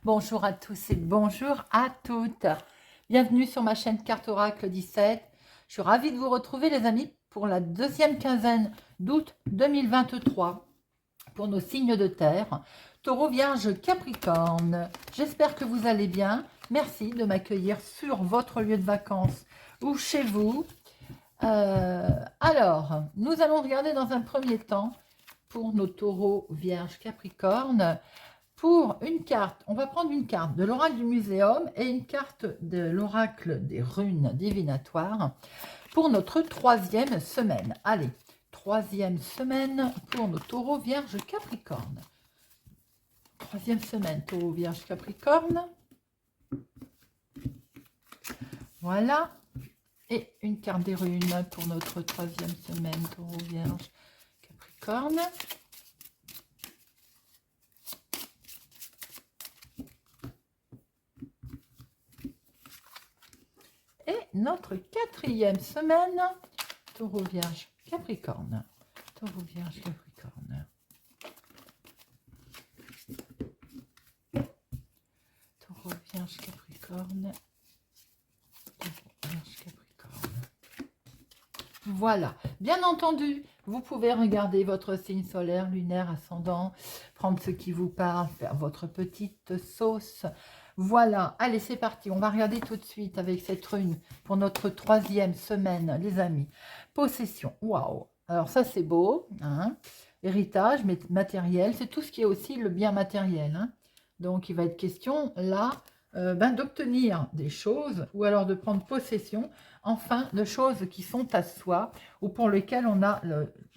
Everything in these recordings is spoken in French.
Bonjour à tous et bonjour à toutes. Bienvenue sur ma chaîne Carte Oracle 17. Je suis ravie de vous retrouver les amis pour la deuxième quinzaine d'août 2023 pour nos signes de terre. Taureau, Vierge, Capricorne. J'espère que vous allez bien. Merci de m'accueillir sur votre lieu de vacances ou chez vous. Alors, nous allons regarder dans un premier temps pour nos taureaux, Vierge, Capricorne. Pour une carte, on va prendre une carte de l'oracle du muséum et une carte de l'oracle des runes divinatoires pour notre troisième semaine. Allez, troisième semaine pour nos taureaux, Vierge, Capricorne. Troisième semaine, taureau, Vierge, Capricorne. Voilà. Et une carte des runes pour notre troisième semaine, taureau, Vierge, Capricorne. Et notre quatrième semaine, taureau, Vierge, Capricorne. Taureau, Vierge, Capricorne. Taureau, Vierge, Capricorne. Taureau, Vierge, Capricorne. Voilà. Bien entendu, vous pouvez regarder votre signe solaire, lunaire, ascendant, prendre ce qui vous parle, faire votre petite sauce. Voilà, allez, c'est parti. On va regarder tout de suite avec cette rune pour notre troisième semaine, les amis. Possession, waouh. Alors ça, c'est beau. Hein. Héritage, matériel, c'est tout ce qui est aussi le bien matériel. Hein. Donc, il va être question, là, d'obtenir des choses ou alors de prendre possession, enfin, de choses qui sont à soi ou pour lesquelles on a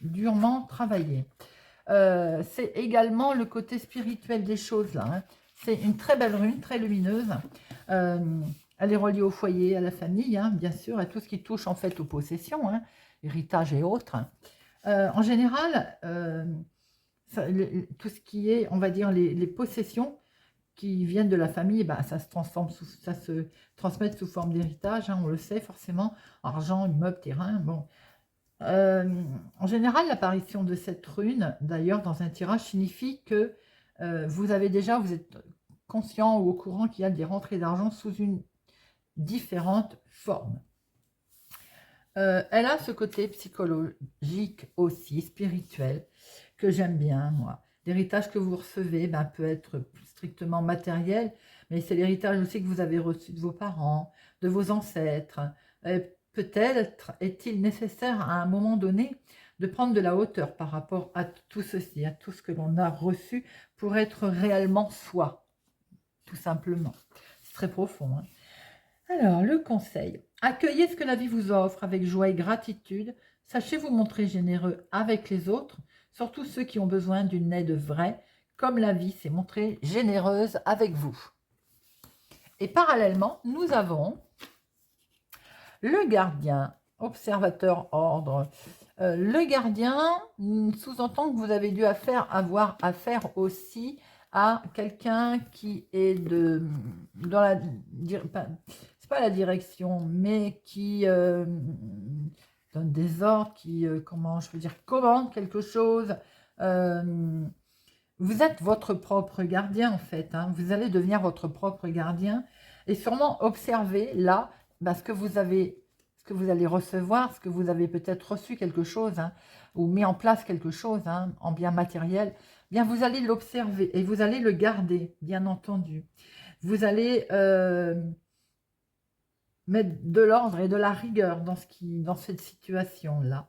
durement travaillé. C'est également le côté spirituel des choses, là. Hein. C'est une très belle rune, très lumineuse. Elle est reliée au foyer, à la famille, hein, bien sûr, à tout ce qui touche en fait aux possessions, hein, héritage et autres. En général, tout ce qui est, on va dire, les possessions qui viennent de la famille, bah, ça se transforme, ça se transmet sous forme d'héritage, hein, on le sait forcément, argent, immeuble, terrain, bon. En général, l'apparition de cette rune, d'ailleurs, dans un tirage, signifie que vous êtes conscient ou au courant qu'il y a des rentrées d'argent sous une différente forme. Elle a ce côté psychologique aussi, spirituel, que j'aime bien, moi. L'héritage que vous recevez peut être strictement matériel, mais c'est l'héritage aussi que vous avez reçu de vos parents, de vos ancêtres. Peut-être est-il nécessaire à un moment donné de prendre de la hauteur par rapport à tout ceci, à tout ce que l'on a reçu pour être réellement soi, tout simplement. C'est très profond. Hein. Alors, le conseil. Accueillez ce que la vie vous offre avec joie et gratitude. Sachez vous montrer généreux avec les autres, surtout ceux qui ont besoin d'une aide vraie, comme la vie s'est montrée généreuse avec vous. Et parallèlement, nous avons le gardien, observateur, ordre. Le gardien sous-entend que vous avez dû avoir affaire aussi à quelqu'un qui est dans la... c'est pas la direction, mais qui donne des ordres, qui, commande quelque chose. Vous êtes votre propre gardien, en fait. Hein. Vous allez devenir votre propre gardien et sûrement observer là ce que vous allez recevoir, ce que vous avez peut-être reçu quelque chose, hein, ou mis en place quelque chose, hein, en bien matériel. Bien, vous allez l'observer et vous allez le garder, bien entendu. Vous allez mettre de l'ordre et de la rigueur dans cette situation-là.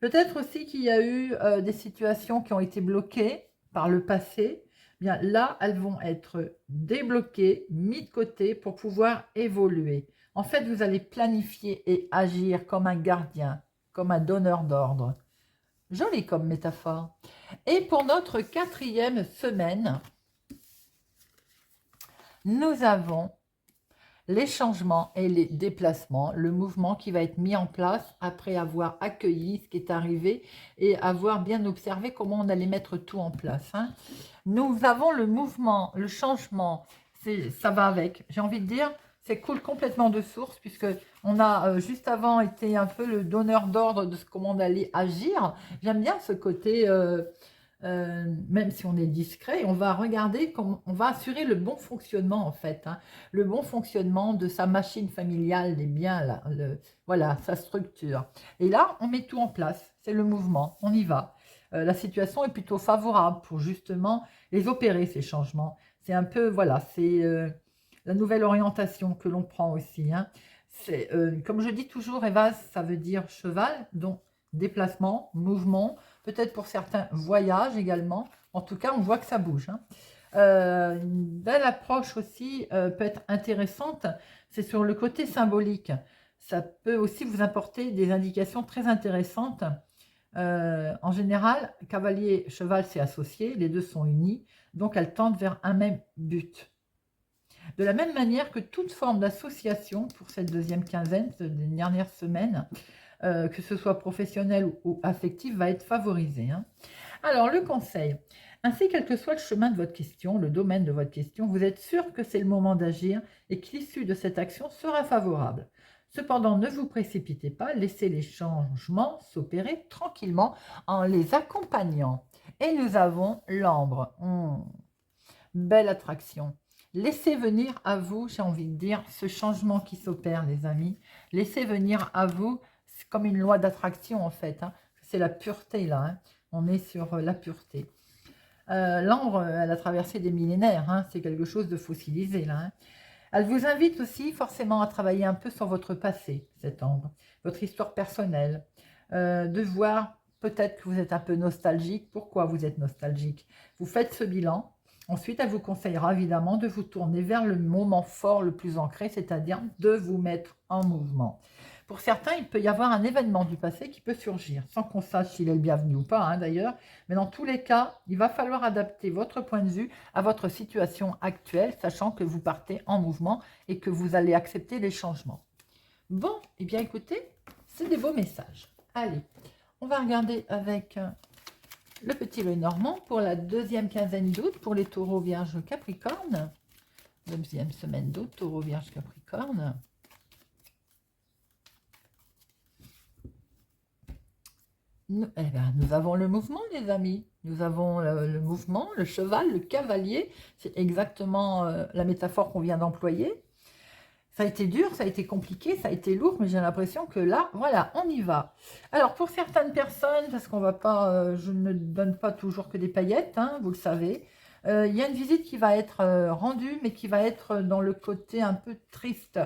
Peut-être aussi qu'il y a eu des situations qui ont été bloquées par le passé. Bien, là, elles vont être débloquées, mises de côté pour pouvoir évoluer. En fait, vous allez planifier et agir comme un gardien, comme un donneur d'ordre. Joli comme métaphore. Et pour notre quatrième semaine, nous avons les changements et les déplacements, le mouvement qui va être mis en place après avoir accueilli ce qui est arrivé et avoir bien observé comment on allait mettre tout en place. Hein. Nous avons le mouvement, le changement, ça va avec. J'ai envie de dire, c'est cool complètement de source puisque on a juste avant été un peu le donneur d'ordre de comment on allait agir. J'aime bien ce côté même si on est discret, on va regarder comment on va assurer le bon fonctionnement en fait, hein, le bon fonctionnement de sa machine familiale, les biens, là, voilà, sa structure. Et là, on met tout en place, c'est le mouvement, on y va. La situation est plutôt favorable pour justement les opérer, ces changements. C'est un peu, voilà, c'est la nouvelle orientation que l'on prend aussi, hein. C'est, comme je dis toujours, Eva, ça veut dire cheval, donc déplacement, mouvement, peut-être pour certains voyages également. En tout cas, on voit que ça bouge, hein. Une belle approche aussi peut être intéressante, c'est sur le côté symbolique. Ça peut aussi vous apporter des indications très intéressantes. En général, cavalier, cheval, c'est associé, les deux sont unis, donc elles tendent vers un même but. De la même manière que toute forme d'association pour cette deuxième quinzaine, ces dernières semaines, que ce soit professionnelle ou affective, va être favorisée, hein. Alors, le conseil. Ainsi, quel que soit le chemin de votre question, le domaine de votre question, vous êtes sûr que c'est le moment d'agir et que l'issue de cette action sera favorable. Cependant, ne vous précipitez pas, laissez les changements s'opérer tranquillement en les accompagnant. Et nous avons l'ambre. Belle attraction. Laissez venir à vous, j'ai envie de dire, ce changement qui s'opère, les amis. Laissez venir à vous, c'est comme une loi d'attraction en fait, hein. C'est la pureté là, hein. On est sur la pureté. L'ambre, elle a traversé des millénaires, hein. C'est quelque chose de fossilisé là, hein. Elle vous invite aussi forcément à travailler un peu sur votre passé, cette ambre, votre histoire personnelle, de voir peut-être que vous êtes un peu nostalgique. Pourquoi vous êtes nostalgique? Vous faites ce bilan. Ensuite, elle vous conseillera évidemment de vous tourner vers le moment fort le plus ancré, c'est-à-dire de vous mettre en mouvement. Pour certains, il peut y avoir un événement du passé qui peut surgir, sans qu'on sache s'il est le bienvenu ou pas, hein, d'ailleurs. Mais dans tous les cas, il va falloir adapter votre point de vue à votre situation actuelle, sachant que vous partez en mouvement et que vous allez accepter les changements. Bon, eh bien écoutez, c'est des beaux messages. Allez, on va regarder avec le petit Lenormand pour la deuxième quinzaine d'août pour les taureaux, vierges, capricorne. Deuxième semaine d'août, taureau, vierge, capricorne. Nous avons le mouvement, les amis. Nous avons le mouvement, le cheval, le cavalier. C'est exactement la métaphore qu'on vient d'employer. Ça a été dur, ça a été compliqué, ça a été lourd, mais j'ai l'impression que là, voilà, on y va. Alors, pour certaines personnes, parce qu'on va pas, je ne donne pas toujours que des paillettes, hein, vous le savez, il y a une visite qui va être rendue, mais qui va être dans le côté un peu triste,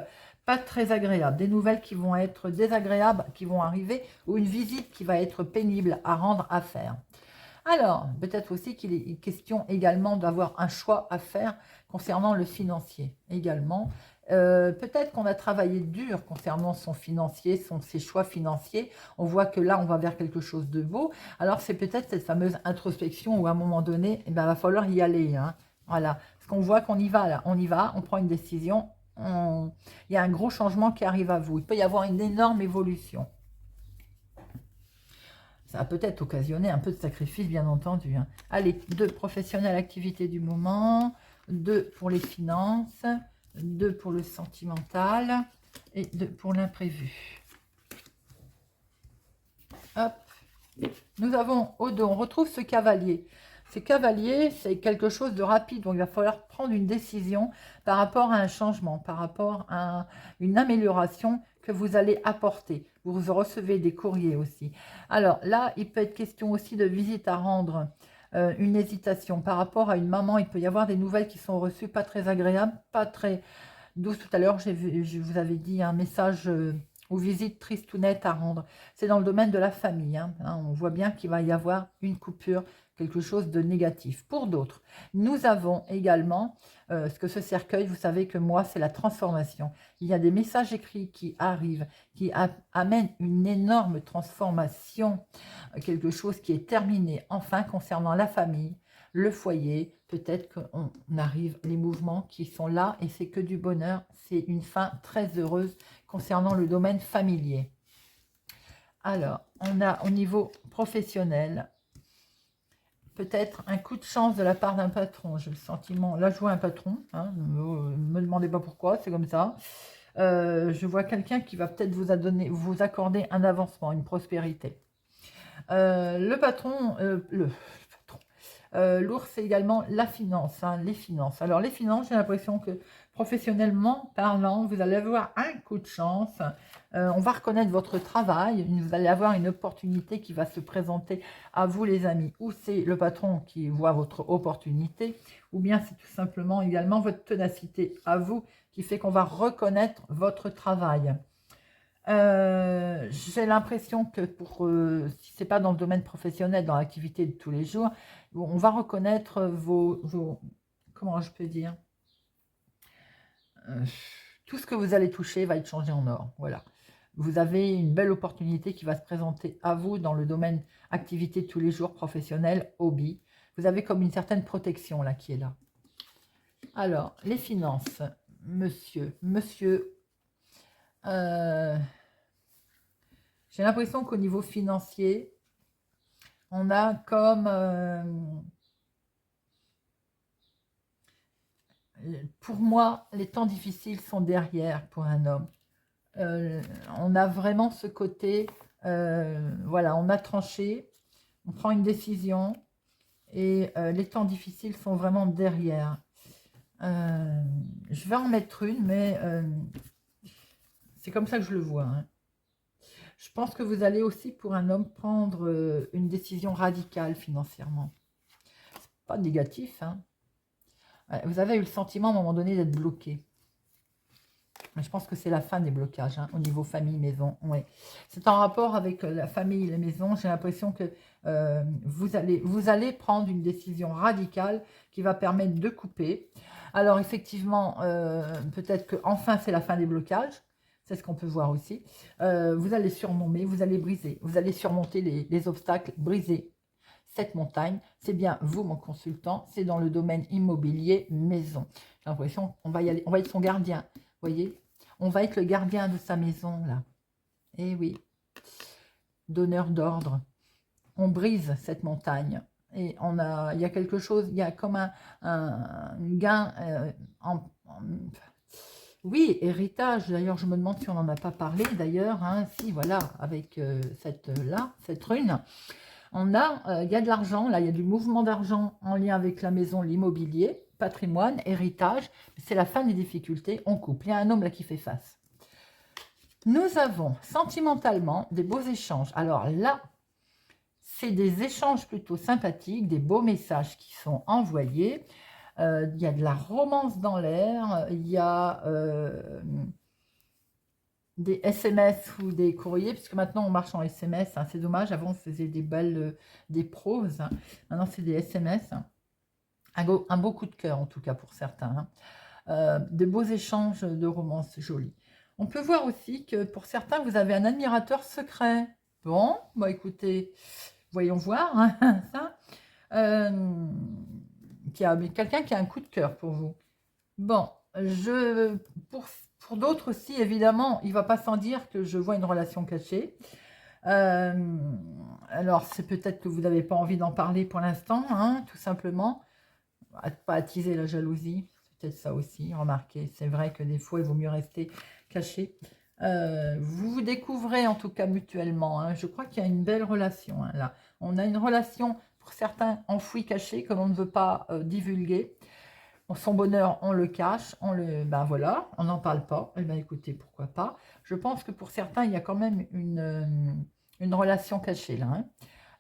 pas très agréable. Des nouvelles qui vont être désagréables, qui vont arriver, ou une visite qui va être pénible à rendre, à faire. Alors, peut-être aussi qu'il est question également d'avoir un choix à faire concernant le financier également. Peut-être qu'on a travaillé dur concernant son financier, ses choix financiers. On voit que là, on va vers quelque chose de beau. Alors, c'est peut-être cette fameuse introspection où à un moment donné, il va falloir y aller, hein. Voilà, parce qu'on voit qu'on y va là, on y va, on prend une décision, il y a un gros changement qui arrive à vous. Il peut y avoir une énorme évolution. Ça a peut-être occasionné un peu de sacrifice, bien entendu, hein. Allez, 2 professionnels, activité du moment, 2 pour les finances, 2 pour le sentimental et 2 pour l'imprévu. Hop. Nous avons au dos, on retrouve ce cavalier. Ce cavalier, c'est quelque chose de rapide, donc il va falloir prendre une décision par rapport à un changement, par rapport à une amélioration que vous allez apporter. Vous recevez des courriers aussi. Alors là, il peut être question aussi de visite à rendre, une hésitation par rapport à une maman. Il peut y avoir des nouvelles qui sont reçues, pas très agréables, pas très douces. Tout à l'heure, je vous avais dit un message ou visite triste ou nette à rendre. C'est dans le domaine de la famille, hein. On voit bien qu'il va y avoir une coupure, quelque chose de négatif. Pour d'autres, nous avons également ce que ce cercueil, vous savez que moi, c'est la transformation. Il y a des messages écrits qui arrivent, qui amènent une énorme transformation, quelque chose qui est terminé, enfin, concernant la famille, le foyer. Peut-être qu'on arrive, les mouvements qui sont là, et c'est que du bonheur. C'est une fin très heureuse concernant le domaine familier. Alors, on a au niveau professionnel, peut-être un coup de chance de la part d'un patron. J'ai le sentiment, là je vois un patron, hein, ne me demandez pas pourquoi, c'est comme ça. Je vois quelqu'un qui va peut-être vous accorder un avancement, une prospérité. Le patron, L'ours, c'est également la finance, hein, les finances. Alors, les finances, j'ai l'impression que professionnellement parlant, vous allez avoir un coup de chance. On va reconnaître votre travail. Vous allez avoir une opportunité qui va se présenter à vous, les amis. Ou c'est le patron qui voit votre opportunité, ou bien c'est tout simplement également votre ténacité à vous qui fait qu'on va reconnaître votre travail. J'ai l'impression que si ce n'est pas dans le domaine professionnel, dans l'activité de tous les jours, on va reconnaître comment je peux dire, euh, tout ce que vous allez toucher va être changé en or. Voilà. Vous avez une belle opportunité qui va se présenter à vous dans le domaine activité de tous les jours, professionnel, hobby. Vous avez comme une certaine protection là qui est là. Alors, les finances, monsieur, j'ai l'impression qu'au niveau financier, on a comme, pour moi, les temps difficiles sont derrière pour un homme. On a vraiment ce côté, voilà, on a tranché, on prend une décision et les temps difficiles sont vraiment derrière. Je vais en mettre une, mais c'est comme ça que je le vois, hein. Je pense que vous allez aussi, pour un homme, prendre une décision radicale financièrement. C'est pas négatif, hein. Vous avez eu le sentiment à un moment donné d'être bloqué. Mais je pense que c'est la fin des blocages, hein, au niveau famille, maison. Ouais. C'est en rapport avec la famille et les maisons. J'ai l'impression que vous allez prendre une décision radicale qui va permettre de couper. Alors effectivement, peut-être que enfin c'est la fin des blocages. C'est ce qu'on peut voir aussi. Vous allez surnommer, vous allez briser, vous allez surmonter les obstacles, briser cette montagne. C'est bien vous, mon consultant, c'est dans le domaine immobilier, maison. J'ai l'impression qu'on va y aller, on va être son gardien. Vous voyez, on va être le gardien de sa maison, là. Eh oui, donneur d'ordre. On brise cette montagne. Et il y a quelque chose, il y a comme un gain oui, héritage. D'ailleurs, je me demande si on n'en a pas parlé, d'ailleurs. Hein, si, voilà, avec cette rune. Il y a de l'argent, là, il y a du mouvement d'argent en lien avec la maison, l'immobilier, patrimoine, héritage. C'est la fin des difficultés, on coupe. Il y a un homme là qui fait face. Nous avons sentimentalement des beaux échanges. Alors là, c'est des échanges plutôt sympathiques, des beaux messages qui sont envoyés. Il y a de la romance dans l'air, il y a des SMS ou des courriers, puisque maintenant on marche en SMS, hein, c'est dommage, avant on faisait des balles, des proses, hein. Maintenant c'est des SMS, un beau coup de cœur en tout cas pour certains, hein. De beaux échanges de romances jolies. On peut voir aussi que pour certains vous avez un admirateur secret. Bon, bah écoutez, voyons voir, hein, ça. Quelqu'un qui a un coup de cœur pour vous. Bon, pour d'autres aussi, évidemment, il ne va pas sans dire que je vois une relation cachée. Alors, c'est peut-être que vous n'avez pas envie d'en parler pour l'instant, hein, tout simplement. Pas attiser la jalousie, c'est peut-être ça aussi, remarquez. C'est vrai que des fois, il vaut mieux rester caché. Vous vous découvrez en tout cas mutuellement, hein. Je crois qu'il y a une belle relation, hein, là. On a une relation, pour certains, enfouie, cachée, que l'on ne veut pas divulguer. Son bonheur, on le cache, ben voilà, on n'en parle pas. Eh ben écoutez, pourquoi pas. Je pense que pour certains, il y a quand même une relation cachée là,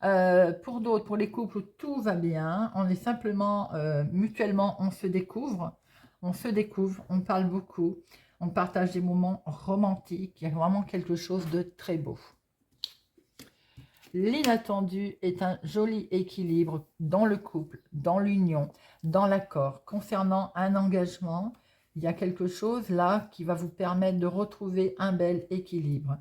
hein. Pour d'autres, pour les couples où tout va bien, on est simplement mutuellement, on se découvre, on parle beaucoup, on partage des moments romantiques. Il y a vraiment quelque chose de très beau. L'inattendu est un joli équilibre dans le couple, dans l'union, dans l'accord. Concernant un engagement, il y a quelque chose là qui va vous permettre de retrouver un bel équilibre.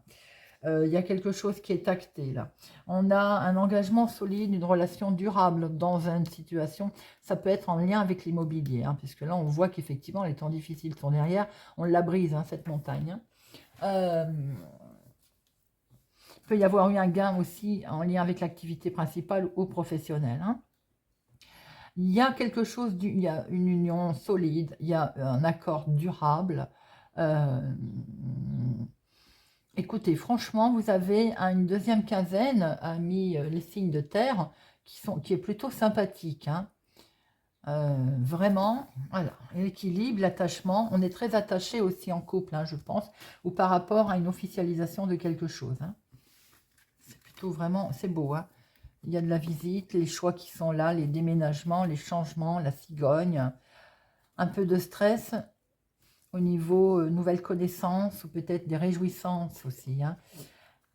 Il y a quelque chose qui est acté là. On a un engagement solide, une relation durable dans une situation. Ça peut être en lien avec l'immobilier, hein, puisque là on voit qu'effectivement les temps difficiles sont derrière. On la brise, hein, cette montagne. Il peut y avoir eu un gain aussi en lien avec l'activité principale ou professionnelle, hein. Il y a quelque chose, il y a une union solide, il y a un accord durable. Écoutez, franchement, vous avez une deuxième quinzaine, a mis les signes de terre, qui est plutôt sympathique. Hein. Vraiment, voilà, l'équilibre, l'attachement. On est très attaché aussi en couple, hein, je pense, ou par rapport à une officialisation de quelque chose. Hein. C'est plutôt vraiment, c'est beau. Hein. Il y a de la visite, les choix qui sont là, les déménagements, les changements, la cigogne, un peu de stress au niveau nouvelles connaissances ou peut-être des réjouissances aussi. Hein.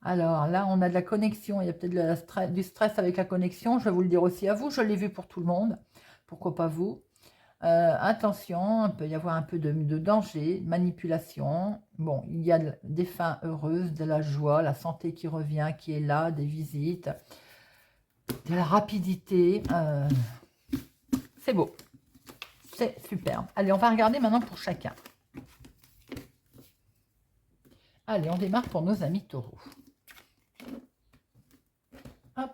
Alors là, on a de la connexion, il y a peut-être du stress avec la connexion, je vais vous le dire aussi à vous, je l'ai vu pour tout le monde, pourquoi pas vous. Attention, il peut y avoir un peu de danger, manipulation. Bon, il y a des fins heureuses, de la joie, la santé qui revient, qui est là, des visites, de la rapidité. C'est beau, c'est superbe. Allez, on va regarder maintenant pour chacun. Allez, on démarre pour nos amis taureaux. Hop,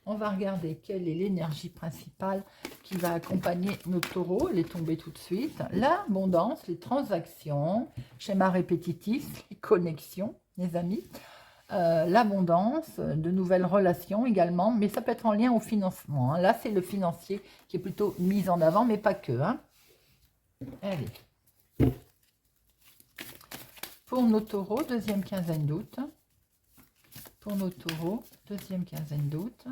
on va regarder quelle est l'énergie principale qui va accompagner nos taureaux. Elle est tombée tout de suite. L'abondance, les transactions, schéma répétitif, les connexions, les amis. L'abondance, de nouvelles relations également, mais ça peut être en lien au financement. Hein. Là, c'est le financier qui est plutôt mis en avant, mais pas que. Hein. Allez. Pour nos taureaux, deuxième quinzaine d'août. Pour nos taureaux, deuxième quinzaine d'août.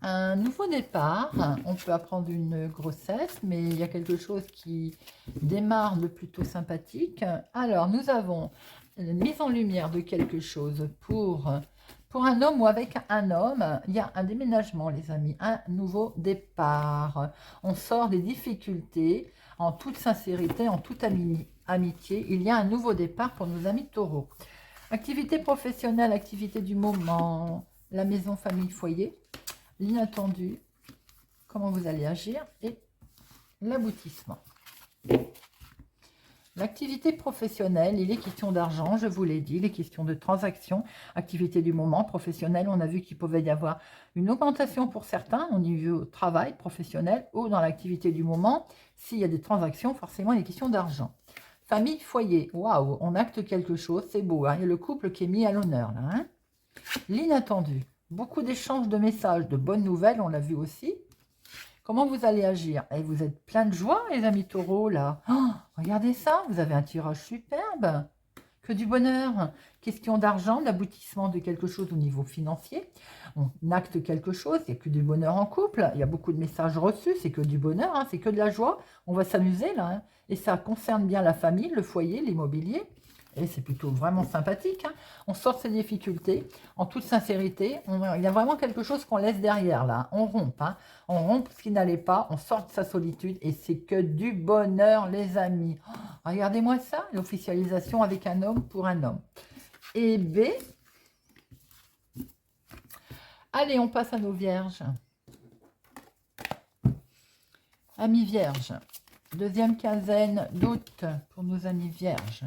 Un nouveau départ, on peut apprendre une grossesse, mais il y a quelque chose qui démarre de plutôt sympathique. Alors, nous avons une mise en lumière de quelque chose pour un homme ou avec un homme. Il y a un déménagement, les amis, un nouveau départ. On sort des difficultés en toute sincérité, en toute amitié. Il y a un nouveau départ pour nos amis taureaux. Activité professionnelle, activité du moment, la maison, famille, foyer. L'inattendu, comment vous allez agir et l'aboutissement. L'activité professionnelle, il est question d'argent, je vous l'ai dit, les questions de transactions, activité du moment professionnelle, on a vu qu'il pouvait y avoir une augmentation pour certains au niveau travail professionnel ou dans l'activité du moment. S'il y a des transactions, forcément, il est question d'argent. Famille, foyer, waouh, on acte quelque chose, c'est beau, hein, il y a le couple qui est mis à l'honneur là. Hein. L'inattendu. Beaucoup d'échanges de messages, de bonnes nouvelles, on l'a vu aussi. Comment vous allez agir? Et vous êtes plein de joie, les amis taureaux, là. Oh, regardez ça, vous avez un tirage superbe. Que du bonheur. Question d'argent, l'aboutissement de quelque chose au niveau financier. On acte quelque chose, il n'y a que du bonheur en couple. Il y a beaucoup de messages reçus, c'est que du bonheur, hein, c'est que de la joie. On va s'amuser, là. Hein. Et ça concerne bien la famille, le foyer, l'immobilier. Et c'est plutôt vraiment sympathique. Hein. On sort de ces difficultés en toute sincérité. Il y a vraiment quelque chose qu'on laisse derrière là. On rompt. Hein. On rompt ce qui n'allait pas. On sort de sa solitude. Et c'est que du bonheur, les amis. Oh, regardez-moi ça. L'officialisation avec un homme pour un homme. Et B. Allez, on passe à nos vierges. Amis vierges. Deuxième quinzaine d'août pour nos amis vierges.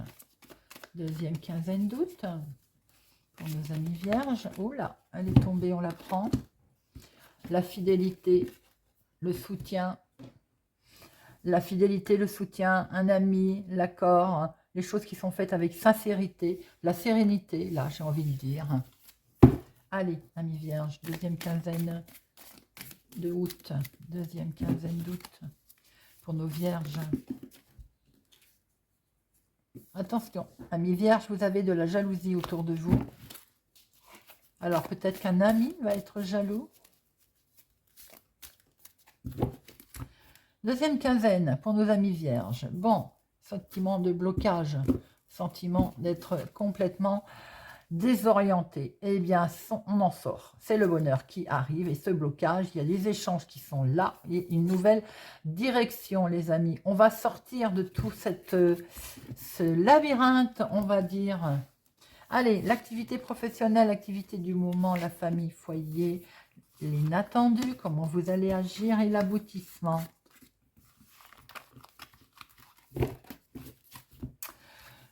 Deuxième quinzaine d'août pour nos amis vierges. Oh là, elle est tombée, on la prend. La fidélité, le soutien. La fidélité, le soutien, un ami, l'accord, les choses qui sont faites avec sincérité, la sérénité, là j'ai envie de dire. Allez, amis vierges, deuxième quinzaine de août. Deuxième quinzaine d'août pour nos vierges. Attention, amis vierges, vous avez de la jalousie autour de vous. Alors, peut-être qu'un ami va être jaloux. Deuxième quinzaine pour nos amis vierges. Bon, sentiment de blocage, sentiment d'être complètement désorienté. Eh bien, on en sort. C'est le bonheur qui arrive et ce blocage, il y a des échanges qui sont là et une nouvelle direction, les amis. On va sortir de tout ce labyrinthe, on va dire. Allez, l'activité professionnelle, l'activité du moment, la famille, foyer, l'inattendu, comment vous allez agir et l'aboutissement.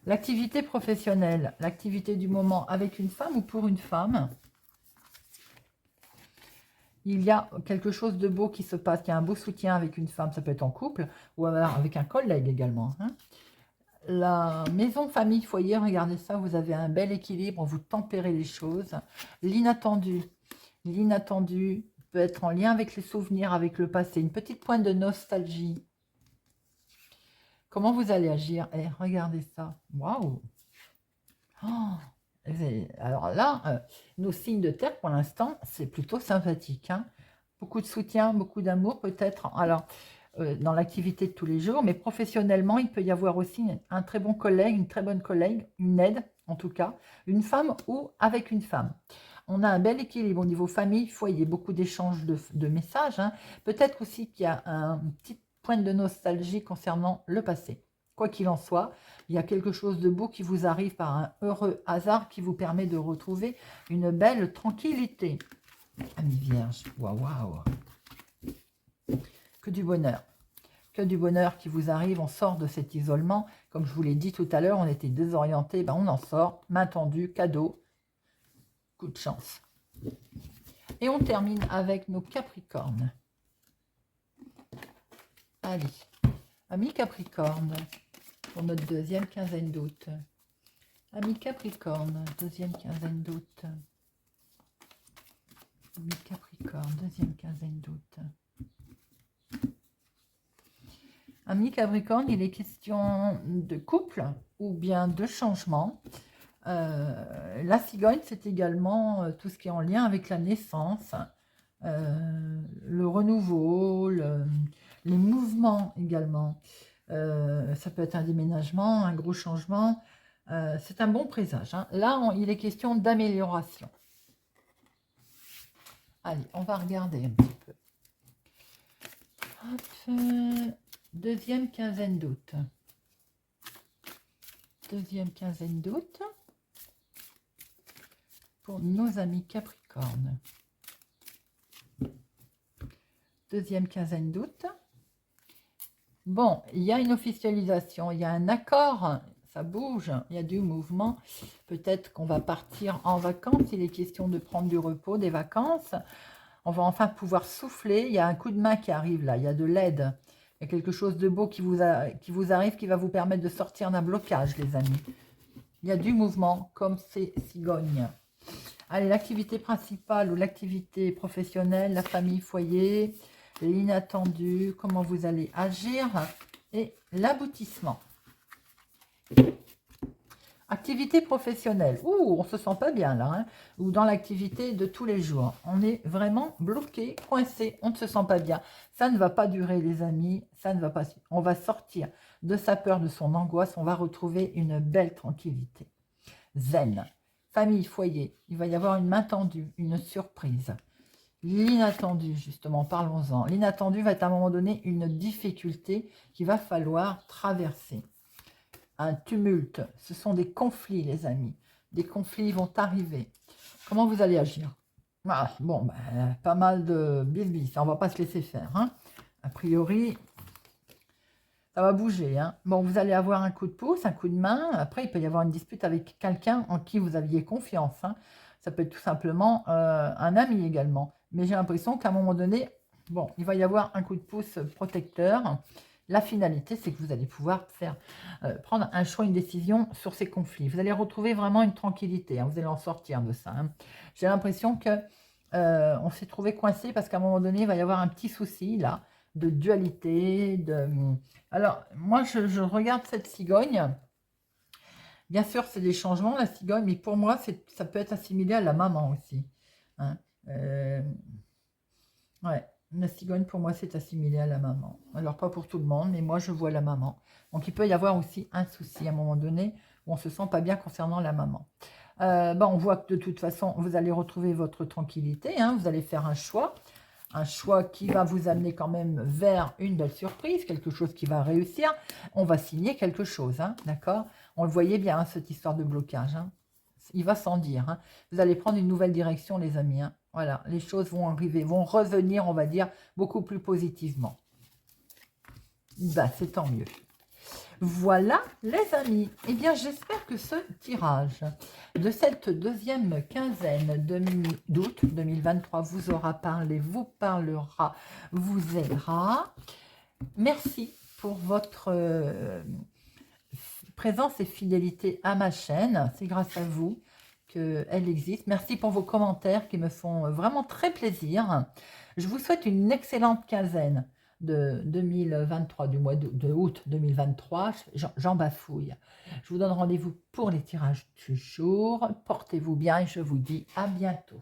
L'activité professionnelle, l'activité du moment avec une femme ou pour une femme. Il y a quelque chose de beau qui se passe, il y a un beau soutien avec une femme, ça peut être en couple ou alors avec un collègue également. Hein. la maison, famille, foyer, regardez ça, vous avez un bel équilibre, vous tempérez les choses. L'inattendu peut être en lien avec les souvenirs, avec le passé, une petite pointe de nostalgie. Comment vous allez agir? Eh, regardez ça, waouh! Oh, alors là, nos signes de terre, pour l'instant, c'est plutôt sympathique, hein. Beaucoup de soutien, beaucoup d'amour peut-être. Alors, dans l'activité de tous les jours, mais professionnellement, il peut y avoir aussi un très bon collègue, une très bonne collègue, une aide en tout cas, une femme ou avec une femme. On a un bel équilibre au niveau famille, foyer, beaucoup d'échanges de messages, hein. Peut-être aussi qu'il y a une petite pointe de nostalgie concernant le passé. Quoi qu'il en soit, il y a quelque chose de beau qui vous arrive par un heureux hasard qui vous permet de retrouver une belle tranquillité. Amis vierge, waouh, waouh. Que du bonheur. Que du bonheur qui vous arrive, on sort de cet isolement. Comme je vous l'ai dit tout à l'heure, on était désorienté, ben on en sort, main tendue, cadeau, coup de chance. Et on termine avec nos Capricornes. Allez, amis Capricorne, pour notre deuxième quinzaine d'août. Amis Capricorne, deuxième quinzaine d'août. Amis Capricorne, deuxième quinzaine d'août. Amis Capricorne, il est question de couple ou bien de changement. La cigogne, c'est également tout ce qui est en lien avec la naissance, le renouveau, les mouvements également. Ça peut être un déménagement, un gros changement. C'est un bon présage, hein. Là, il est question d'amélioration. Allez, on va regarder un petit peu. Hop, deuxième quinzaine d'août. Deuxième quinzaine d'août pour nos amis Capricorne. Deuxième quinzaine d'août. Bon, il y a une officialisation, il y a un accord, ça bouge, il y a du mouvement. Peut-être qu'on va partir en vacances, il est question de prendre du repos, des vacances. On va enfin pouvoir souffler, il y a un coup de main qui arrive là, il y a de l'aide. Il y a quelque chose de beau qui vous arrive, qui va vous permettre de sortir d'un blocage, les amis. Il y a du mouvement, comme ces cigognes. Allez, l'activité principale ou l'activité professionnelle, la famille, foyer, l'inattendu, comment vous allez agir et l'aboutissement. Activité professionnelle. Ouh, on se sent pas bien là, hein, ou dans l'activité de tous les jours. On est vraiment bloqué, coincé, on ne se sent pas bien. Ça ne va pas durer, les amis, ça ne va pas. On va sortir de sa peur, de son angoisse, on va retrouver une belle tranquillité. Zen. Famille, foyer, il va y avoir une main tendue, une surprise. L'inattendu, justement, parlons-en. L'inattendu va être à un moment donné une difficulté qu'il va falloir traverser. Un tumulte, ce sont des conflits, les amis. Des conflits vont arriver. Comment vous allez agir? Bon, pas mal de bisbis, on ne va pas se laisser faire, hein. A priori, ça va bouger, hein. Bon, vous allez avoir un coup de pouce, un coup de main. Après, il peut y avoir une dispute avec quelqu'un en qui vous aviez confiance, hein. Ça peut être tout simplement un ami également. Mais j'ai l'impression qu'à un moment donné, bon, il va y avoir un coup de pouce protecteur. La finalité, c'est que vous allez pouvoir prendre un choix, une décision sur ces conflits. Vous allez retrouver vraiment une tranquillité, hein. Vous allez en sortir de ça, hein. J'ai l'impression que on s'est trouvé coincé parce qu'à un moment donné, il va y avoir un petit souci là de dualité. Alors, moi, je regarde cette cigogne. Bien sûr, c'est des changements, la cigogne, mais pour moi, ça peut être assimilé à la maman aussi, hein. Ouais, la cigogne, pour moi, c'est assimilé à la maman. Alors, pas pour tout le monde, mais moi, je vois la maman. Donc, il peut y avoir aussi un souci à un moment donné où on ne se sent pas bien concernant la maman. On voit que de toute façon, vous allez retrouver votre tranquillité, hein. Vous allez faire un choix qui va vous amener quand même vers une belle surprise, quelque chose qui va réussir. On va signer quelque chose, hein, d'accord? On le voyait bien, hein, cette histoire de blocage, hein. Il va sans dire, hein. Vous allez prendre une nouvelle direction, les amis, hein. Voilà, les choses vont arriver, vont revenir, on va dire, beaucoup plus positivement. C'est tant mieux. Voilà, les amis. Eh bien, j'espère que ce tirage de cette deuxième quinzaine d'août 2023 vous aura parlé, vous parlera, vous aidera. Merci pour votre présence et fidélité à ma chaîne. C'est grâce à vous qu'elle existe. Merci pour vos commentaires qui me font vraiment très plaisir. Je vous souhaite une excellente quinzaine de 2023, du mois de août 2023. J'en bafouille. Je vous donne rendez-vous pour les tirages du jour. Portez-vous bien et je vous dis à bientôt.